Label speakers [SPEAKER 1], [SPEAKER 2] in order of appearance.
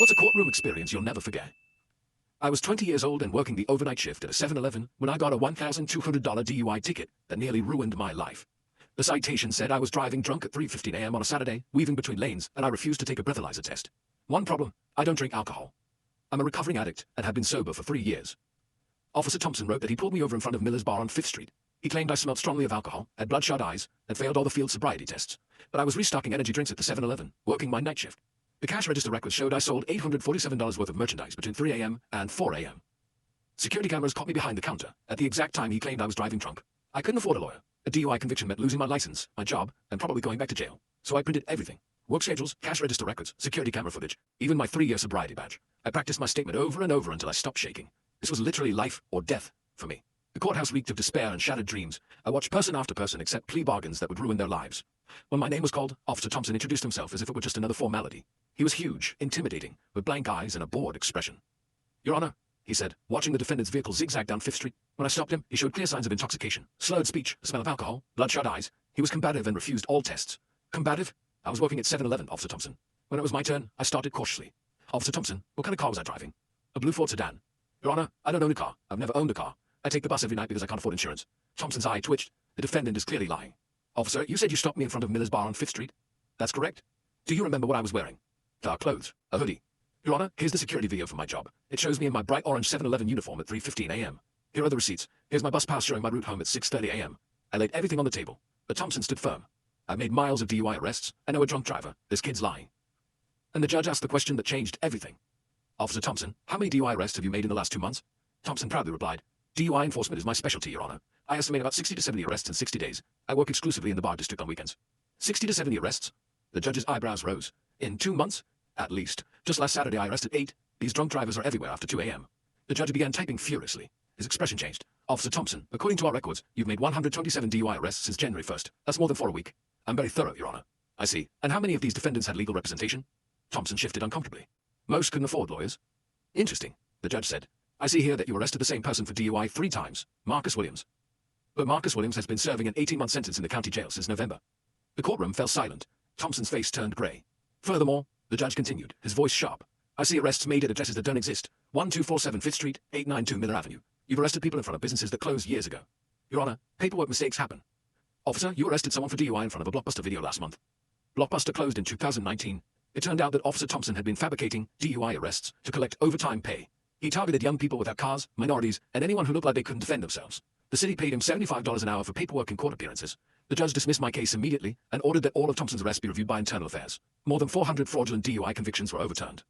[SPEAKER 1] What's a courtroom experience you'll never forget? I was 20 years old and working the overnight shift at a 7-Eleven when I got a $1,200 DUI ticket that nearly ruined my life. The citation said I was driving drunk at 3:15 a.m. on a Saturday, weaving between lanes, and I refused to take a breathalyzer test. One problem: I don't drink alcohol. I'm a recovering addict and have been sober for 3 years. Officer Thompson wrote that he pulled me over in front of Miller's Bar on 5th Street. He claimed I smelled strongly of alcohol, had bloodshot eyes, and failed all the field sobriety tests. But I was restocking energy drinks at the 7-Eleven, working my night shift. The cash register records showed I sold $847 worth of merchandise between 3 a.m. and 4 a.m. Security cameras caught me behind the counter at the exact time he claimed I was driving drunk. I couldn't afford a lawyer. A DUI conviction meant losing my license, my job, and probably going back to jail. So I printed everything: work schedules, cash register records, security camera footage, even my 3-year sobriety badge. I practiced my statement over and over until I stopped shaking. This was literally life or death for me. The courthouse reeked of despair and shattered dreams. I watched person after person accept plea bargains that would ruin their lives. When my name was called, Officer Thompson introduced himself as if it were just another formality. He was huge, intimidating, with blank eyes and a bored expression. "Your Honor," he said, watching the defendant's vehicle zigzag down 5th Street. When I stopped him, he showed clear signs of intoxication, slurred speech, the smell of alcohol, bloodshot eyes. He was combative and refused all tests. Combative? I was working at 7-Eleven, Officer Thompson. When it was my turn, I started cautiously. "Officer Thompson, what kind of car was I driving?" "A blue Ford sedan." "Your Honor, I don't own a car. I've never owned a car. I take the bus every night because I can't afford insurance." Thompson's eye twitched. The defendant is clearly lying. "Officer, you said you stopped me in front of Miller's Bar on 5th Street?" "That's correct." "Do you remember what I was wearing?" "Dark clothes. A hoodie." "Your Honor, here's the security video for my job. It shows me in my bright orange 7-Eleven uniform at 3:15 a.m. Here are the receipts. Here's my bus pass showing my route home at 6:30 a.m. I laid everything on the table, but Thompson stood firm. "I've made miles of DUI arrests. I know a drunk driver. This kid's lying." And the judge asked the question that changed everything. "Officer Thompson, how many DUI arrests have you made in the last 2 months?" Thompson proudly replied, "DUI enforcement is my specialty, Your Honor. I estimate about 60 to 70 arrests in 60 days. I work exclusively in the bar district on weekends." 60 to 70 arrests? The judge's eyebrows rose. "In 2 months? At least. Just last Saturday I arrested 8. These drunk drivers are everywhere after 2 a.m. The judge began typing furiously. His expression changed. "Officer Thompson, according to our records, you've made 127 DUI arrests since January 1st. That's more than 4 a week. I'm very thorough, Your Honor." "I see. And how many of these defendants had legal representation?" Thompson shifted uncomfortably. "Most couldn't afford lawyers." "Interesting," the judge said. "I see here that you arrested the same person for DUI 3 times, Marcus Williams. But Marcus Williams has been serving an 18-month sentence in the county jail since November." The courtroom fell silent. Thompson's face turned gray. "Furthermore," the judge continued, his voice sharp, "I see arrests made at addresses that don't exist. 1247 5th Street, 892 Miller Avenue. You've arrested people in front of businesses that closed years ago. Your Honor, paperwork mistakes happen. Officer, you arrested someone for DUI in front of a Blockbuster video last month. Blockbuster closed in 2019. It turned out that Officer Thompson had been fabricating DUI arrests to collect overtime pay. He targeted young people without cars, minorities, and anyone who looked like they couldn't defend themselves. The city paid him $75 an hour for paperwork and court appearances. The judge dismissed my case immediately and ordered that all of Thompson's arrests be reviewed by internal affairs. More than 400 fraudulent DUI convictions were overturned.